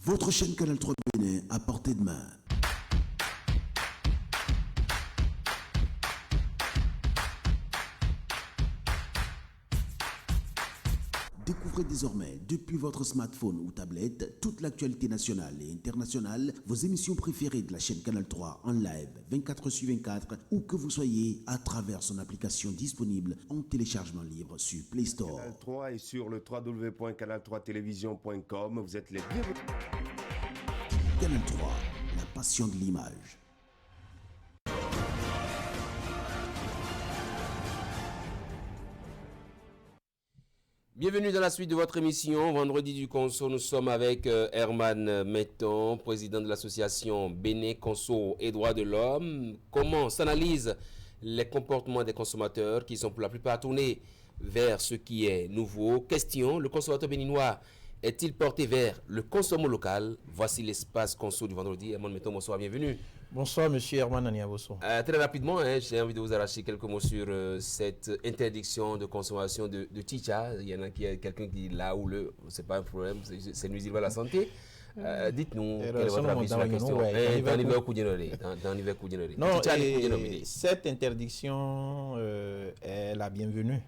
Votre chaîne Canal 3 Bénin à portée de main. Découvrez désormais, depuis votre smartphone ou tablette, toute l'actualité nationale et internationale, vos émissions préférées de la chaîne Canal 3 en live 24/24, où que vous soyez, à travers son application disponible en téléchargement libre sur Play Store. Canal 3 et sur le www.canal3television.com, vous êtes les bienvenus. Canal 3, la passion de l'image. Bienvenue dans la suite de votre émission. Vendredi du Conso, nous sommes avec Herman Metton, président de l'association Bénin Conso et Droits de l'Homme. Comment s'analysent les comportements des consommateurs qui sont pour la plupart tournés vers ce qui est nouveau? Question, le consommateur béninois est-il porté vers le consommation local? Voici l'espace Conso du vendredi. Herman Metton, bonsoir, bienvenue. Bonsoir, monsieur Herman Aniaboso. Très rapidement, j'ai envie de vous arracher quelques mots sur cette interdiction de consommation de chicha. Il y en a quelqu'un qui dit là ou le, c'est pas un problème, c'est nuisible à la santé. Dites-nous, quel est votre avis sur la question? Dans l'hiver Koudjenori. Non, cette interdiction est la bienvenue.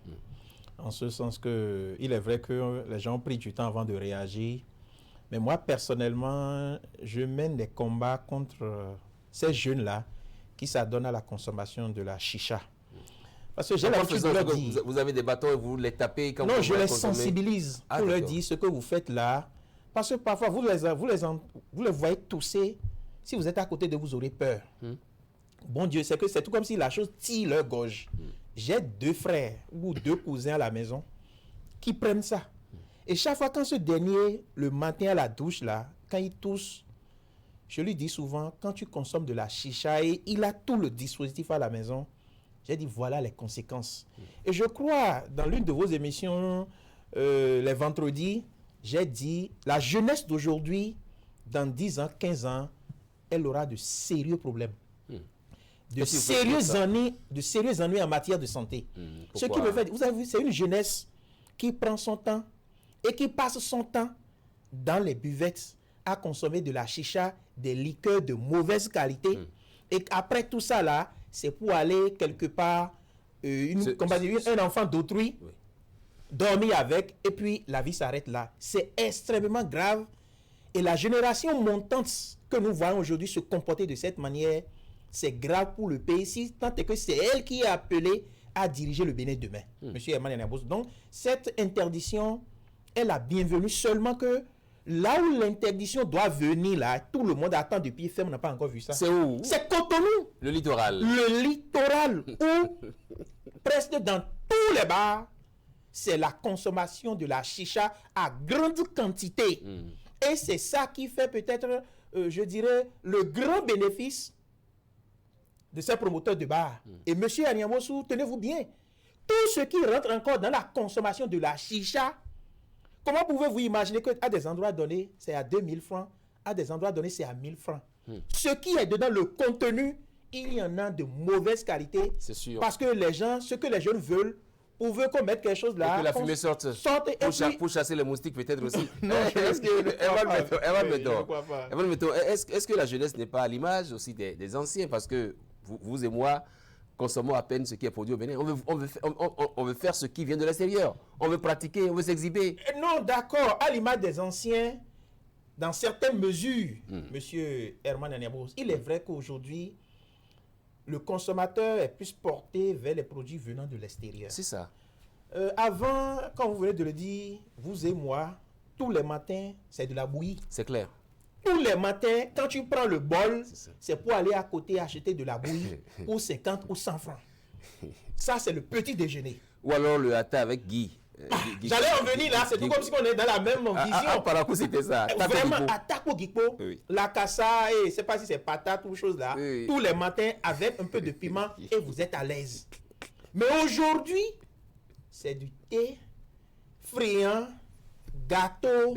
En ce sens que, il est vrai que les gens ont pris du temps avant de réagir. Mais moi, personnellement, je mène des combats contre ces jeunes-là qui s'adonnent à la consommation de la chicha. Parce que j'ai l'habitude de leur dire... Vous avez des bâtons et vous les tapez quand non, vous je les consommer. Sensibilise pour leur dire ce que vous faites là. Parce que parfois, vous les voyez tousser. Si vous êtes à côté de vous, vous aurez peur. Bon Dieu, c'est tout comme si la chose tire leur gorge. J'ai 2 frères ou 2 cousins à la maison qui prennent ça. Et chaque fois quand ce dernier, le matin à la douche, là, quand il tousse, je lui dis souvent, quand tu consommes de la chicha et il a tout le dispositif à la maison, j'ai dit, voilà les conséquences. Et je crois, dans l'une de vos émissions, les vendredis, j'ai dit, la jeunesse d'aujourd'hui, dans 10 ans, 15 ans, elle aura de sérieux problèmes. De sérieux ennuis en matière de santé. Ce qui me fait, vous avez vu, c'est une jeunesse qui prend son temps et qui passe son temps dans les buvettes à consommer de la chicha, des liqueurs de mauvaise qualité. Et après tout ça là, c'est pour aller quelque part, un enfant d'autrui, dormir avec, et puis la vie s'arrête là. C'est extrêmement grave. Et la génération montante que nous voyons aujourd'hui se comporter de cette manière, c'est grave pour le pays, si tant est que c'est elle qui est appelée à diriger le Bénin demain. Monsieur Herman Aniabos. Donc, cette interdiction est la bienvenue, seulement que là où l'interdiction doit venir, là, tout le monde attend de pied ferme, on n'a pas encore vu ça. C'est où? C'est Cotonou. Le littoral. Le littoral, où presque dans tous les bars, c'est la consommation de la chicha à grande quantité. Et c'est ça qui fait peut-être, je dirais, le grand bénéfice de ces promoteurs de bars. Et monsieur Aniamosu, tenez-vous bien, tout ce qui rentre encore dans la consommation de la chicha, comment pouvez-vous imaginer qu'à des endroits donnés, c'est à 2000 francs, à des endroits donnés, c'est à 1000 francs. Ce qui est dedans, le contenu, il y en a de mauvaise qualité. C'est sûr. Parce que les gens, ce que les jeunes veulent, on veut qu'on mette quelque chose là. Et que la fumée sorte. Pour chasser les moustiques peut-être aussi. Non, est-ce que la jeunesse n'est pas à l'image aussi des anciens? Parce que vous et moi consommons à peine ce qui est produit au Bénin. On veut faire ce qui vient de l'extérieur. On veut pratiquer, on veut s'exhiber. Non, d'accord. À l'image des anciens, dans certaines mesures, monsieur Herman Aniabos, il est vrai qu'aujourd'hui, le consommateur est plus porté vers les produits venant de l'extérieur. C'est ça. Avant, quand vous venez de le dire, vous et moi, tous les matins, c'est de la bouillie. C'est clair. Tous les matins, quand tu prends le bol, c'est pour aller à côté acheter de la bouillie pour 50 ou 100 francs. Ça, c'est le petit déjeuner. Ou alors le hâte avec Guy. J'allais en venir là, c'est tout comme si on est dans la même vision. Par coup, c'était ça. Vraiment, attaque au Guipo, la cassa, et je ne sais pas si c'est patate ou chose là, tous les matins avec un peu de piment et vous êtes à l'aise. Mais aujourd'hui, c'est du thé, friand, gâteau,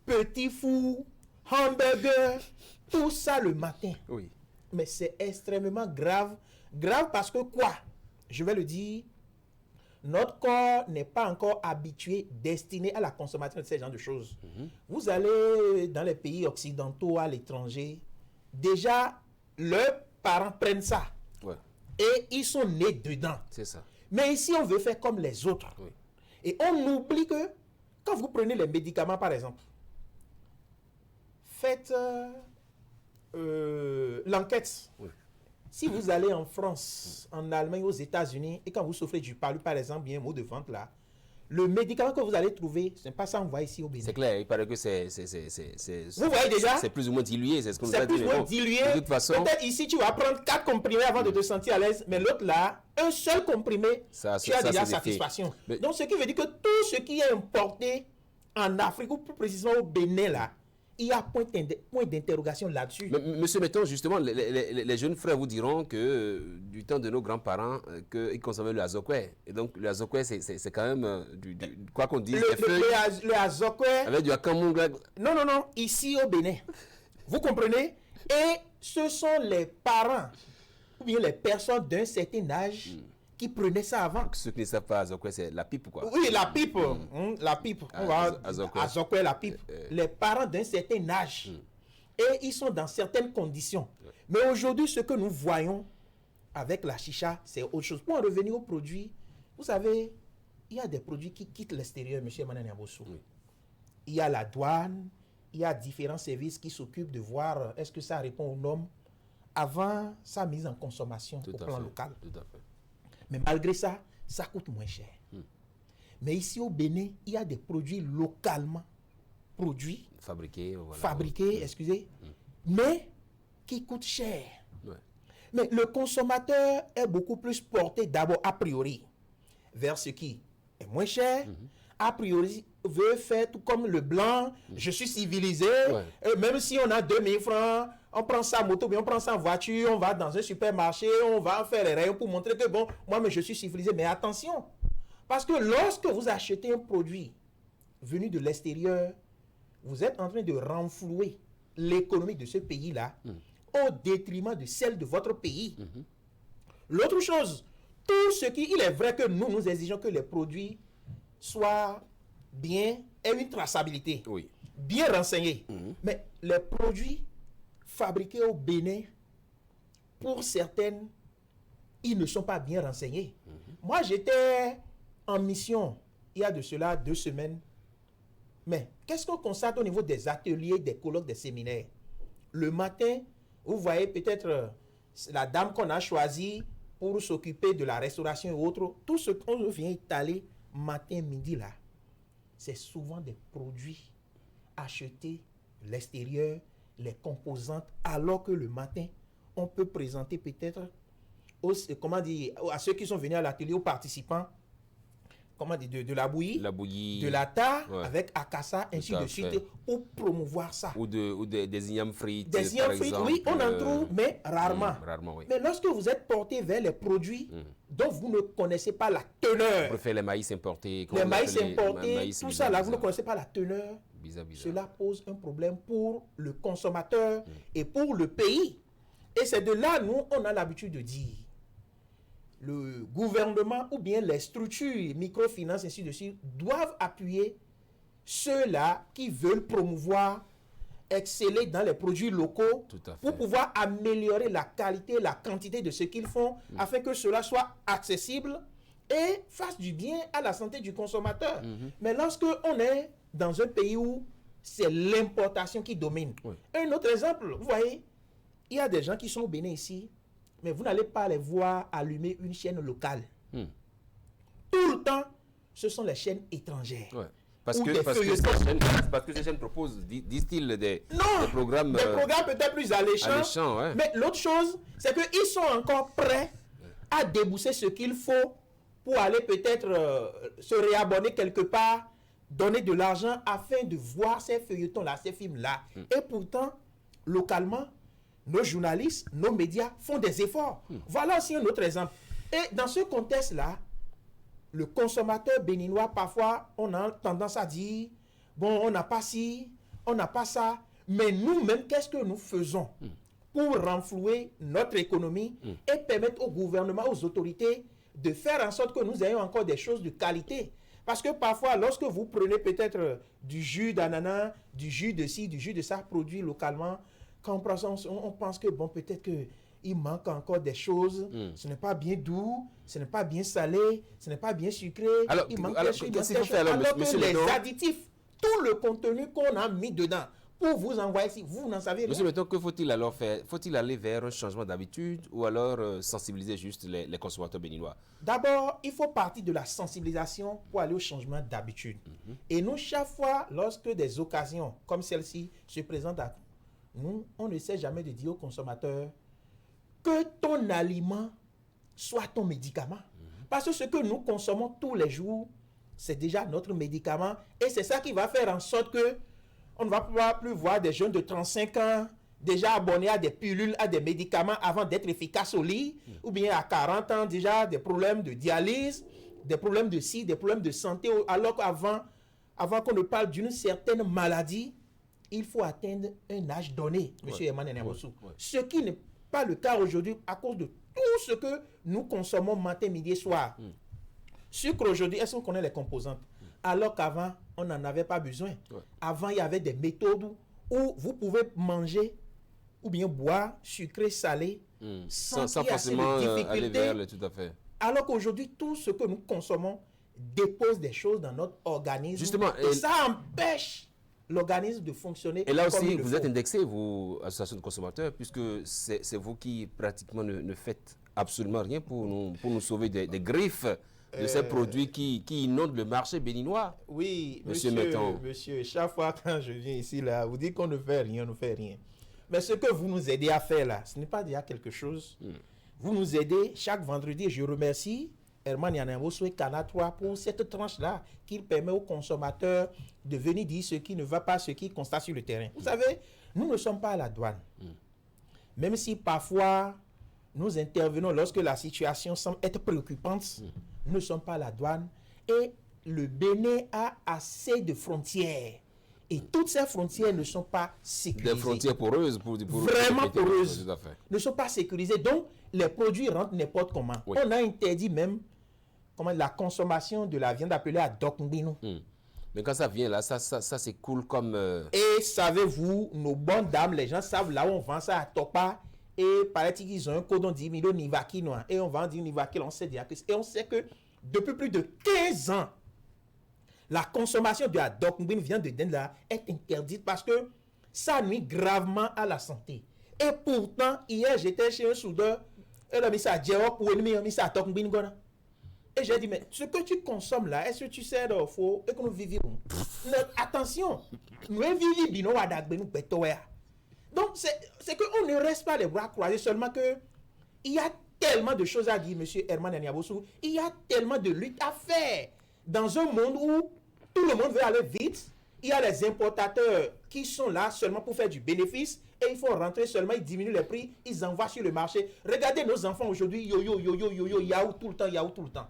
petit four, hamburger, tout ça le matin. Oui. Mais c'est extrêmement grave. Grave parce que quoi? Je vais le dire. notre corps n'est pas encore habitué, destiné à la consommation de ce genre de choses. Vous allez dans les pays occidentaux, à l'étranger, déjà, leurs parents prennent ça. Ouais. Et ils sont nés dedans. C'est ça. Mais ici, on veut faire comme les autres. Oui. Et on oublie que, quand vous prenez les médicaments, par exemple, faites l'enquête. Oui. Si vous allez en France, en Allemagne, aux États-Unis, et quand vous souffrez du palu, par exemple, bien un mot de vente là, le médicament que vous allez trouver, ce n'est pas ça qu'on voit ici au Bénin. C'est clair, il paraît que vous voyez déjà, c'est plus ou moins dilué, c'est ce qu'on nous a c'est dit. plus ou moins dilué. De toute façon, peut-être ici, tu vas prendre 4 comprimés avant de te sentir à l'aise, mais l'autre là, un seul comprimé, tu as déjà satisfaction. Mais... Donc, ce qui veut dire que tout ce qui est importé en Afrique, ou plus précisément au Bénin là, il y a point d'interrogation là-dessus. Monsieur Metton, justement, les jeunes frères vous diront que du temps de nos grands-parents, qu'ils consommaient le azokwe. Et donc, le azokwe, c'est quand même, quoi qu'on dise, le azokwe... Avec du akamunga. Non. Ici au Bénin. Vous comprenez? Et ce sont les parents, ou bien les personnes d'un certain âge, qui prenaient ça avant. Ceux qui ne savent pas azokwe, c'est la pipe, quoi. Oui, la pipe. La pipe. Azokwe, la pipe. Les parents d'un certain âge. Et ils sont dans certaines conditions. Mais aujourd'hui, ce que nous voyons avec la chicha, c'est autre chose. Pour en revenir aux produits, vous savez, il y a des produits qui quittent l'extérieur, M. Emmanuel Niambosso. Oui. Il y a la douane, il y a différents services qui s'occupent de voir est-ce que ça répond aux normes avant sa mise en consommation au plan local. Tout à fait. Mais malgré ça, ça coûte moins cher. Mais ici au Bénin, il y a des produits localement produits, fabriqués, excusez, mais qui coûtent cher. Ouais. Mais le consommateur est beaucoup plus porté d'abord a priori vers ce qui est moins cher. A priori, veut faire tout comme le blanc, je suis civilisé, même si on a 2000 francs, on prend sa moto, bien on prend sa voiture, on va dans un supermarché, on va faire les rayons pour montrer que bon, moi, mais je suis civilisé. Mais attention, parce que lorsque vous achetez un produit venu de l'extérieur, vous êtes en train de renflouer l'économie de ce pays-là au détriment de celle de votre pays. L'autre chose, tout ce qui, il est vrai que nous exigeons que les produits soient bien, aient une traçabilité, bien renseignés. Mais les produits fabriqués au Bénin, pour certaines, ils ne sont pas bien renseignés. Moi, j'étais en mission il y a de cela 2 semaines. Mais qu'est-ce qu'on constate au niveau des ateliers, des colloques, des séminaires? Le matin, vous voyez peut-être la dame qu'on a choisie pour s'occuper de la restauration et autres, tout ce qu'on vient étaler matin, midi là, c'est souvent des produits achetés de l'extérieur, les composantes, alors que le matin, on peut présenter peut-être à ceux qui sont venus à l'atelier, aux participants, de la bouillie, de la tare avec akassa, ainsi de suite, pour promouvoir ça. Ou des ignames frites. Des ignames frites, oui, on en trouve, mais rarement. Oui. Mais lorsque vous êtes porté vers les produits dont vous ne connaissez pas la teneur, vous préférez les maïs importés, tout ça là, vous ne connaissez pas la teneur, bizarre. Cela pose un problème pour le consommateur et pour le pays. Et c'est de là, nous, on a l'habitude de dire, le gouvernement ou bien les structures, microfinances, ainsi de suite, doivent appuyer ceux-là qui veulent promouvoir, exceller dans les produits locaux pour pouvoir améliorer la qualité, la quantité de ce qu'ils font afin que cela soit accessible et fasse du bien à la santé du consommateur. Mais lorsque on est dans un pays où c'est l'importation qui domine. Un autre exemple, vous voyez, il y a des gens qui sont au Bénin ici, mais vous n'allez pas les voir allumer une chaîne locale. Tout le temps, ce sont les chaînes étrangères. Parce que ces chaînes proposent, disent-ils, des programmes... Des programmes peut-être plus alléchants. Mais l'autre chose, c'est qu'ils sont encore prêts à débourser ce qu'il faut pour aller peut-être se réabonner quelque part, donner de l'argent afin de voir ces feuilletons-là, ces films-là. Et pourtant, localement, nos journalistes, nos médias font des efforts. Voilà aussi un autre exemple. Et dans ce contexte-là, le consommateur béninois, parfois, on a tendance à dire, bon, on n'a pas ci, on n'a pas ça. Mais nous-mêmes, qu'est-ce que nous faisons pour renflouer notre économie et permettre au gouvernement, aux autorités, de faire en sorte que nous ayons encore des choses de qualité. Parce que parfois, lorsque vous prenez peut-être du jus d'ananas, du jus de ci, du jus de ça, produit localement, quand on prend ça, on pense que bon, peut-être qu'il manque encore des choses, ce n'est pas bien doux, ce n'est pas bien salé, ce n'est pas bien sucré, alors, il manque alors, des choses, qu'est-ce qu'il faut faire, alors, alors monsieur que les Méton, additifs, tout le contenu qu'on a mis dedans, pour vous envoyer ici, vous n'en savez rien. Monsieur Méton, que faut-il alors faire? Faut-il aller vers un changement d'habitude ou alors sensibiliser juste les consommateurs béninois? D'abord, il faut partir de la sensibilisation pour aller au changement d'habitude. Et nous, chaque fois, lorsque des occasions comme celle-ci se présentent à nous, on ne sait jamais de dire aux consommateurs que ton aliment soit ton médicament. Parce que ce que nous consommons tous les jours, c'est déjà notre médicament. Et c'est ça qui va faire en sorte que on ne va plus voir des jeunes de 35 ans déjà abonnés à des pilules, à des médicaments avant d'être efficaces au lit, ou bien à 40 ans déjà des problèmes de dialyse, des problèmes de ci, des problèmes de santé, alors qu'avant qu'on ne parle d'une certaine maladie, il faut atteindre un âge donné, M. Emmanuel Niambosou. Ce qui n'est pas le cas aujourd'hui à cause de tout ce que nous consommons matin, midi et soir. Sucre aujourd'hui, est-ce qu'on connaît les composantes? Alors qu'avant, on n'en avait pas besoin. Avant, il y avait des méthodes où vous pouvez manger ou bien boire sucré, salé, sans forcément aller vers le tout à fait. Alors qu'aujourd'hui, tout ce que nous consommons dépose des choses dans notre organisme. Justement, et ça empêche l'organisme de fonctionner. Et là aussi, comme vous êtes indexé, vous, association de consommateurs, puisque c'est vous qui pratiquement ne faites absolument rien pour nous sauver des griffes de ces produits qui inondent le marché béninois. Oui, monsieur Méton. Monsieur, chaque fois quand je viens ici, là, vous dites qu'on ne fait rien, on ne fait rien. Mais ce que vous nous aidez à faire là, ce n'est pas déjà quelque chose. Vous nous aidez chaque vendredi, et je remercie Herman Niambosou et Canal 3 pour cette tranche-là qui permet aux consommateurs de venir dire ce qui ne va pas, ce qui constate sur le terrain. Vous savez, nous ne sommes pas à la douane. Même si parfois nous intervenons lorsque la situation semble être préoccupante, nous ne sommes pas à la douane et le Bénin a assez de frontières. Et toutes ces frontières ne sont pas sécurisées. Des frontières poreuses vraiment poreuses. Tout à fait. Ne sont pas sécurisées. Donc, les produits rentrent n'importe comment. Oui. On a interdit même la consommation de la viande appelée à Dokmbino. Mais quand ça vient là, ça s'écoule comme... Et savez-vous, nos bonnes dames, les gens savent là où on vend ça à Topa. Et paraît-il qu'ils ont un codon 10 millions Nivaki noir. Et on vend du Nivaki, on sait déjà que... Et on sait que depuis plus de 15 ans, la consommation de la Dokmbin viande de dinde est interdite parce que ça nuit gravement à la santé. Et pourtant, hier, j'étais chez un soudeur, et il a mis ça à Djewok pour ennemi, il a mis ça à Dokmbin. Et j'ai dit, mais ce que tu consommes là, est-ce que tu sais qu'il faut et que nous vivions? Attention, nous vivons bino à Dagbenu Betoya. Donc, c'est qu'on ne reste pas les bras croisés, seulement que il y a tellement de choses à dire, M. Herman Niambosou. Il y a tellement de luttes à faire. Dans un monde où tout le monde veut aller vite, il y a les importateurs qui sont là seulement pour faire du bénéfice et il faut rentrer seulement, ils diminuent les prix, ils envoient sur le marché. Regardez nos enfants aujourd'hui, yo-yo, yaourt tout le temps, yaourt tout le temps.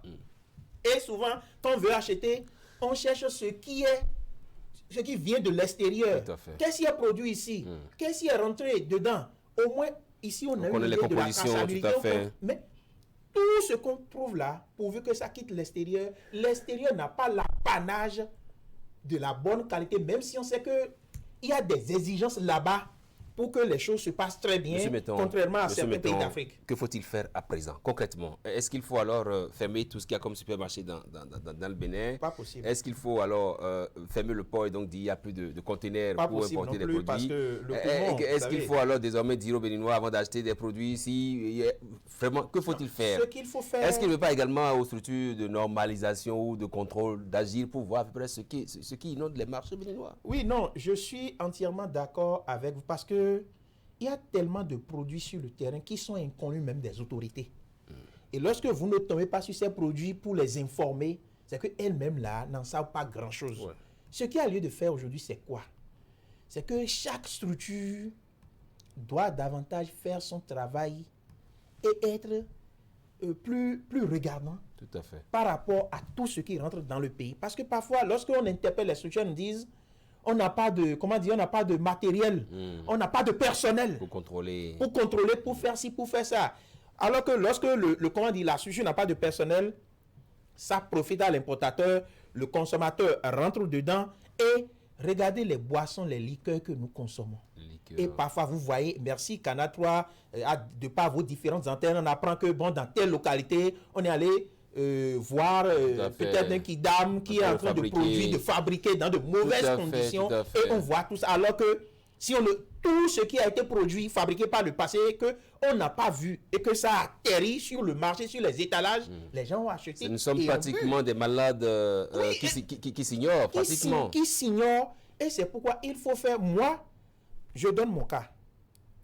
Et souvent, quand on veut acheter, on cherche ce qui vient de l'extérieur. Qu'est-ce qui est produit ici? Qu'est-ce qui est rentré dedans? Au moins, ici, on a une idée de la traçabilité. Mais tout ce qu'on trouve là, pourvu que ça quitte l'extérieur n'a pas l'apanage de la bonne qualité, même si on sait qu'il y a des exigences là-bas pour que les choses se passent très bien, contrairement à certains pays d'Afrique. Que faut-il faire à présent, concrètement? Est-ce qu'il faut alors fermer tout ce qu'il y a comme supermarché dans le Bénin? Pas possible. Est-ce qu'il faut alors fermer le port et donc dire qu'il n'y a plus de containers pour importer des produits? Parce que est-ce qu'il faut alors désormais dire aux Béninois avant d'acheter des produits ici? Vraiment, que faut-il faire? Ce qu'il faut faire... Est-ce qu'il ne veut pas également aux structures de normalisation ou de contrôle d'agir pour voir à peu près ce qui inonde les marchés béninois? Oui, non, je suis entièrement d'accord avec vous parce que il y a tellement de produits sur le terrain qui sont inconnus même des autorités. Et lorsque vous ne tombez pas sur ces produits pour les informer, c'est qu'elles-mêmes là n'en savent pas grand-chose. Ouais. Ce qu'il y a lieu de faire aujourd'hui, c'est quoi? C'est que chaque structure doit davantage faire son travail et être plus regardant tout à fait. Par rapport à tout ce qui rentre dans le pays. Parce que parfois, lorsqu'on interpelle les structures, elles nous disent on n'a pas de, on n'a pas de matériel, on n'a pas de personnel pour contrôler, pour faire ci, pour faire ça. Alors que lorsque comment dire, la structure n'a pas de personnel, ça profite à l'importateur, le consommateur rentre dedans et regardez les boissons, les liqueurs que nous consommons. Et parfois, vous voyez, merci Canal 3, de par vos différentes antennes, on apprend que bon, dans telle localité, on est allé voir peut-être un kidam qui est en train de fabriquer dans de mauvaises conditions. Et on voit tout ça. Alors que si tout ce qui a été produit, fabriqué par le passé, que on n'a pas vu et que ça atterrit sur le marché, sur les étalages, les gens ont acheté. Nous sommes pratiquement des malades qui s'ignorent, pratiquement. Qui s'ignorent. Et c'est pourquoi il faut faire, moi, je donne mon cas.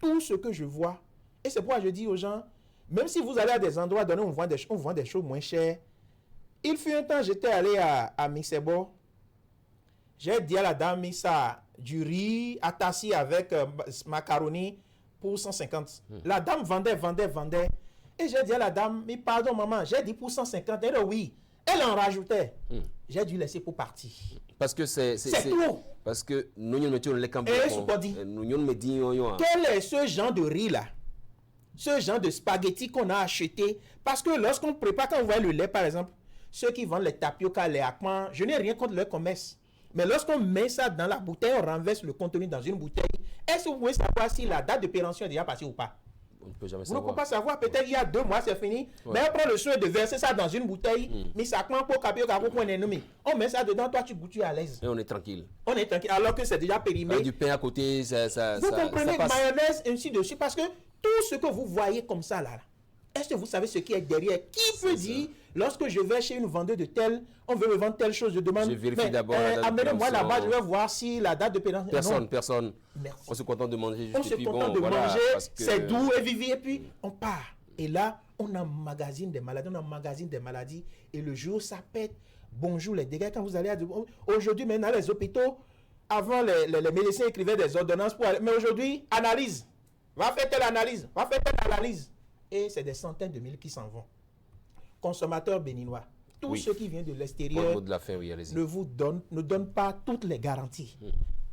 Tout ce que je vois. Et c'est pourquoi je dis aux gens, même si vous allez à des endroits donnés, on vend des choses moins chères. Il fut un temps, j'étais allé à Mixebo. J'ai dit à la dame, ça, du riz atassi avec macaroni pour 150. La dame vendait. Et j'ai dit à la dame, mais pardon maman, j'ai dit pour 150. Elle dit oui. Elle en rajoutait. J'ai dû laisser pour partir. Parce que c'est tout. Parce que nous mettons les campagnes. Quel est ce genre de riz là? Ce genre de spaghetti qu'on a acheté? Parce que lorsqu'on prépare, quand vous voyez le lait par exemple, ceux qui vendent les tapioca, les akman, je n'ai rien contre leur commerce. Mais lorsqu'on met ça dans la bouteille, on renverse le contenu dans une bouteille. Est-ce que vous pouvez savoir si la date de péremption est déjà passée ou pas? On ne peut jamais vous savoir. ne pouvez pas savoir. Peut-être il y a 2 mois, c'est fini. Ouais. Mais on prend le soin de verser ça dans une bouteille. Mais ça prend pour capio, on met ça dedans, toi tu goûtes, tu es à l'aise. Et on est tranquille. On est tranquille, alors que c'est déjà périmé. Avec du pain à côté, vous comprenez, mayonnaise, ainsi de suite. Parce que tout ce que vous voyez comme ça, là, est-ce que vous savez ce qui est derrière? Qui peut dire, lorsque je vais chez une vendeuse de tel, on veut me vendre telle chose, je demande. Je vérifie d'abord la date amenez-moi là-bas, je vais voir si la date de péremption. Personne. Merci. On se contente de manger juste. On se contente de manger, c'est doux et vivant, et puis on part. Et là, on emmagasine des maladies, et le jour ça pète. Bonjour les dégâts, quand vous allez aujourd'hui, maintenant les hôpitaux, avant les médecins écrivaient des ordonnances pour aller, mais aujourd'hui, analyse. Va faire telle analyse. Et c'est des centaines de mille qui s'en vont. Consommateurs béninois, tout ce qui vient de l'extérieur ne donne pas toutes les garanties.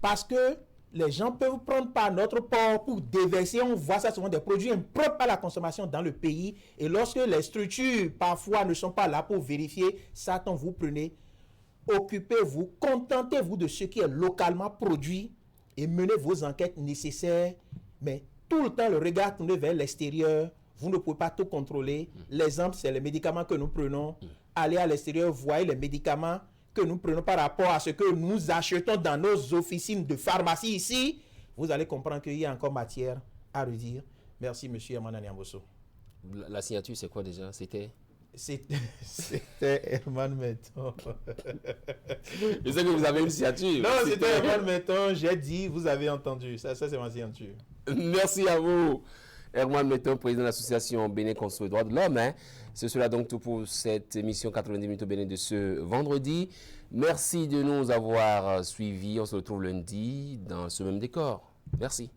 Parce que les gens peuvent prendre par notre port pour déverser. On voit ça souvent des produits impropres à la consommation dans le pays. Et lorsque les structures parfois ne sont pas là pour vérifier, ça, vous prenez, occupez-vous, contentez-vous de ce qui est localement produit et menez vos enquêtes nécessaires. Mais tout le temps, le regard tourné vers l'extérieur. Vous ne pouvez pas tout contrôler. L'exemple, c'est les médicaments que nous prenons. Allez à l'extérieur, voyez les médicaments que nous prenons par rapport à ce que nous achetons dans nos officines de pharmacie ici. Vous allez comprendre qu'il y a encore matière à redire. Merci, monsieur Herman Niambosso. La signature, c'est quoi déjà? C'était Herman Metton. Je sais que vous avez une signature. Non, c'était Herman Metton. J'ai dit, vous avez entendu. Ça c'est ma signature. Merci à vous. Herman Metton, président de l'association Bénin contre les droits de l'homme. Ce sera donc tout pour cette émission 90 minutes au Bénin de ce vendredi. Merci de nous avoir suivis. On se retrouve lundi dans ce même décor. Merci.